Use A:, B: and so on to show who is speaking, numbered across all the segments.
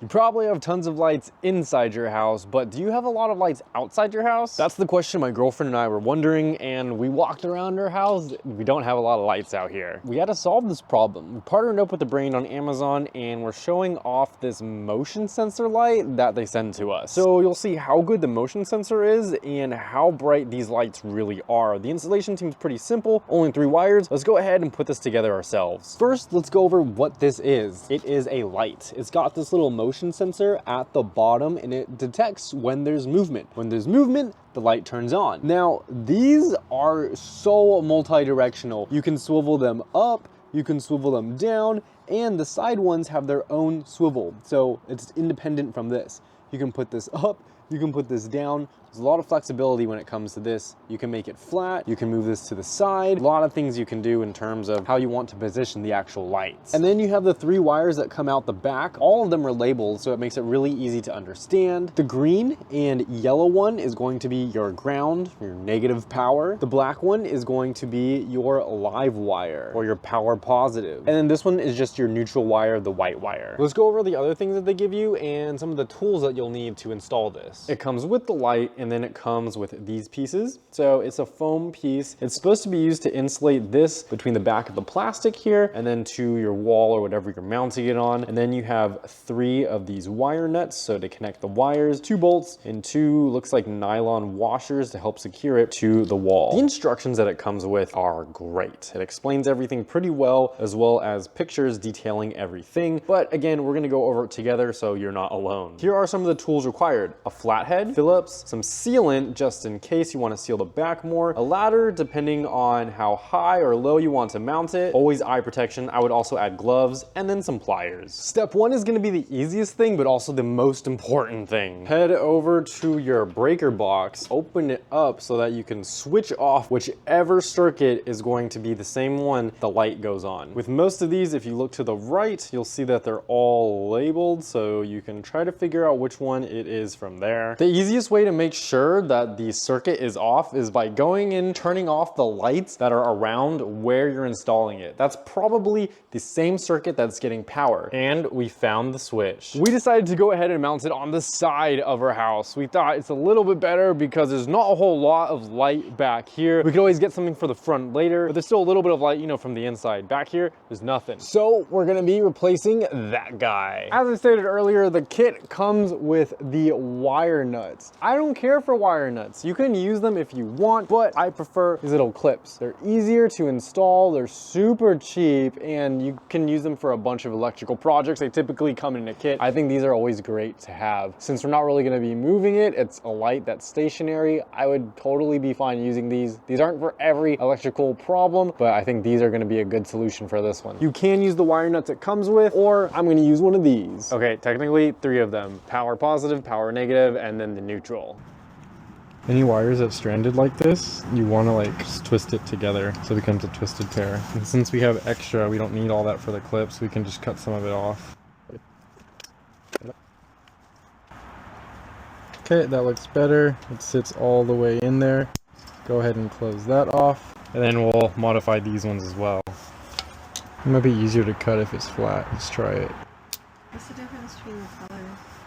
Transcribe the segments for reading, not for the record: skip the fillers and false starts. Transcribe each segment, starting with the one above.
A: You probably have tons of lights inside your house, but do you have a lot of lights outside your house? That's the question my girlfriend and I were wondering, and we walked around our house. We don't have a lot of lights out here. We had to solve this problem. We partnered up with the brand on Amazon, and we're showing off this motion sensor light that they send to us. So you'll see how good the motion sensor is and how bright these lights really are. The installation seems pretty simple, only 3 wires. Let's go ahead and put this together ourselves. First, let's go over what this is. It is a light. It's got this little motion sensor at the bottom, and it detects when there's movement. When there's movement, the light turns on. Now, these are so multi-directional. You can swivel them up, you can swivel them down, and the side ones have their own swivel. So it's independent from this. You can put this up, you can put this down. There's a lot of flexibility when it comes to this. You can make it flat, you can move this to the side. A lot of things you can do in terms of how you want to position the actual lights. And then you have the 3 wires that come out the back. All of them are labeled, so it makes it really easy to understand. The green and yellow one is going to be your ground, your negative power. The black one is going to be your live wire, or your power positive. And then this one is just your neutral wire, the white wire. Let's go over the other things that they give you and some of the tools that you'll need to install this. It comes with the light, and then it comes with these pieces. So it's a foam piece. It's supposed to be used to insulate this between the back of the plastic here and then to your wall or whatever you're mounting it on. And then you have 3 of these wire nuts, so to connect the wires, 2 bolts, and 2 looks like nylon washers to help secure it to the wall. The instructions that it comes with are great. It explains everything pretty well, as well as pictures detailing everything. But again, we're gonna go over it together so you're not alone. Here are some of the tools required: a flathead, Phillips, some sealant just in case you want to seal the back more, a ladder depending on how high or low you want to mount it, always eye protection. I would also add gloves, and then some pliers. Step 1 is going to be the easiest thing, but also the most important thing. Head over to your breaker box, open it up so that you can switch off whichever circuit is going to be the same one the light goes on. With most of these, if you look to the right, you'll see that they're all labeled, so you can try to figure out which one it is from there. The easiest way to make sure that the circuit is off is by going in, turning off the lights that are around where you're installing it. That's probably the same circuit that's getting power. And we found the switch. We decided to go ahead and mount it on the side of our house. We thought it's a little bit better because there's not a whole lot of light back here. We could always get something for the front later, but there's still a little bit of light, you know, from the inside. Back here, there's nothing. So we're gonna be replacing that guy. As I stated earlier, the kit comes with the wire nuts. I don't care for wire nuts. You can use them if you want, but I prefer these little clips. They're easier to install, they're super cheap, and you can use them for a bunch of electrical projects. They typically come in a kit. I think these are always great to have. Since we're not really gonna be moving it, it's a light that's stationary, I would totally be fine using these. These aren't for every electrical problem, but I think these are gonna be a good solution for this one. You can use the wire nuts it comes with, or I'm gonna use one of these. Okay, technically 3 of them. Power positive, power negative, and then the neutral.
B: Any wires that's stranded like this, you want to like just twist it together so it becomes a twisted pair. And since we have extra, we don't need all that for the clips, we can just cut some of it off. Okay, that looks better. It sits all the way in there. Go ahead and close that off. And then we'll modify these ones as well. It might be easier to cut if it's flat. Let's try it.
C: What's the difference between the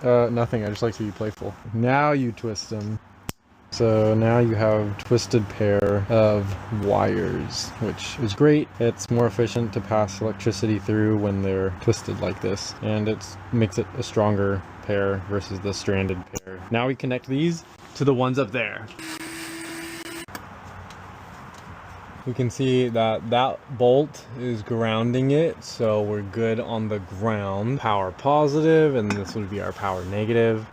C: colors?
B: Nothing. I just like to be playful. Now you twist them. So now you have twisted pair of wires, which is great. It's more efficient to pass electricity through when they're twisted like this, and it makes it a stronger pair versus the stranded pair. Now we connect these to the ones up there. We can see that that bolt is grounding it, so we're good on the ground. Power positive, and this would be our power negative.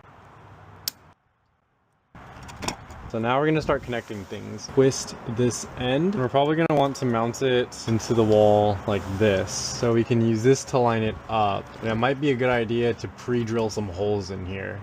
B: So now we're gonna start connecting things. Twist this end. We're probably gonna want to mount it into the wall like this, so we can use this to line it up. And it might be a good idea to pre-drill some holes in here.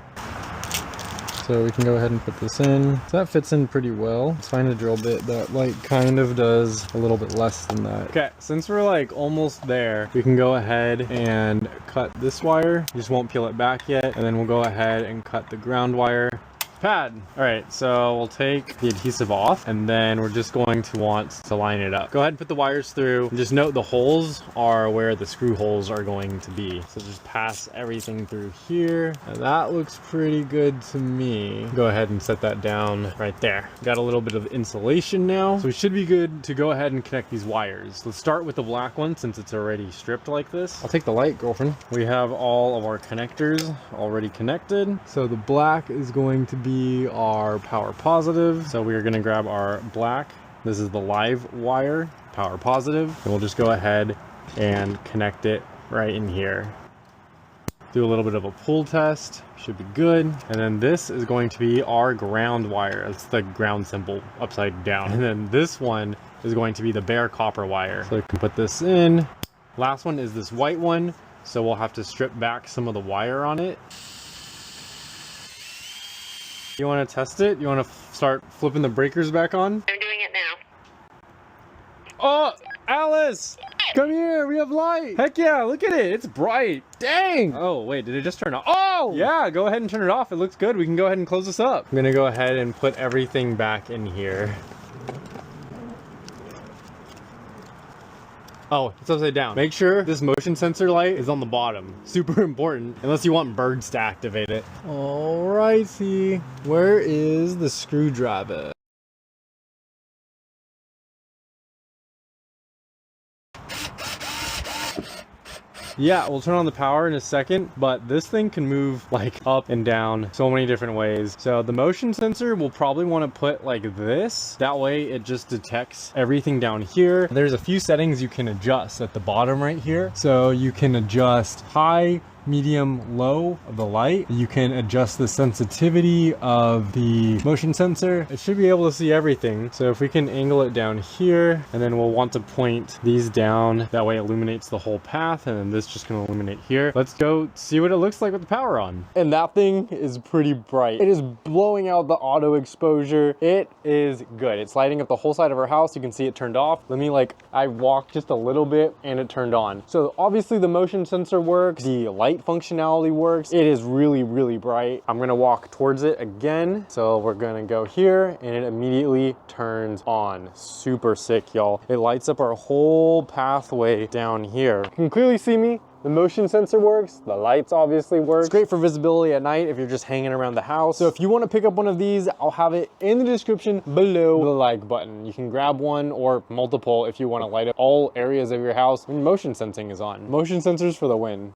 B: So we can go ahead and put this in. So that fits in pretty well. Let's find a drill bit that like kind of does a little bit less than that. Okay, since we're like almost there, we can go ahead and cut this wire. You just won't peel it back yet. And then we'll go ahead and cut the ground wire. pad. All right, so we'll take the adhesive off and then we're just going to want to line it up. Go ahead and put the wires through. And just note the holes are where the screw holes are going to be. So just pass everything through here. And that looks pretty good to me. Go ahead and set that down right there. Got a little bit of insulation now. So we should be good to go ahead and connect these wires. Let's start with the black one since it's already stripped like this.
A: I'll take the light, girlfriend.
B: We have all of our connectors already connected. So the black is going to be our power positive. So we are going to grab our black. This is the live wire, power positive. And we'll just go ahead and connect it right in here. Do a little bit of a pull test, should be good. And then this is going to be our ground wire. It's the ground symbol upside down. And then this one is going to be the bare copper wire. So we can put this in. Last one is this white one. So we'll have to strip back some of the wire on it. You want to test it? You want to start flipping the breakers back on?
D: I'm doing it now.
B: Oh, Alice! Come here, we have light!
A: Heck yeah, look at it, it's bright. Dang!
B: Oh, wait, did it just turn off?
A: Oh!
B: Yeah, go ahead and turn it off. It looks good. We can go ahead and close this up. I'm gonna go ahead and put everything back in here. Oh, it's upside down. Make sure this motion sensor light is on the bottom. Super important, unless you want birds to activate it.
A: Alrighty, where is the screwdriver?
B: Yeah, we'll turn on the power in a second, but this thing can move like up and down so many different ways. So the motion sensor will probably want to put like this. That way it just detects everything down here. There's a few settings you can adjust at the bottom right here. So you can adjust high, medium, low of the light. You can adjust the sensitivity of the motion sensor. It should be able to see everything. So if we can angle it down here, and then we'll want to point these down. That way it illuminates the whole path, and then this just gonna illuminate here. Let's go see what it looks like with the power on.
A: And that thing is pretty bright. It is blowing out the auto exposure. It is good. It's lighting up the whole side of our house. You can see it turned off. I walked just a little bit and it turned on. So obviously the motion sensor works. The light functionality works. It is really, really bright. I'm gonna walk towards it again. So we're gonna go here and it immediately turns on. Super sick, y'all. It lights up our whole pathway down here. You can clearly see me. The motion sensor works, the lights obviously work. It's great for visibility at night if you're just hanging around the house. So if you want to pick up one of these, I'll have it in the description below the like button. You can grab one or multiple if you want to light up all areas of your house when motion sensing is on. Motion sensors for the win.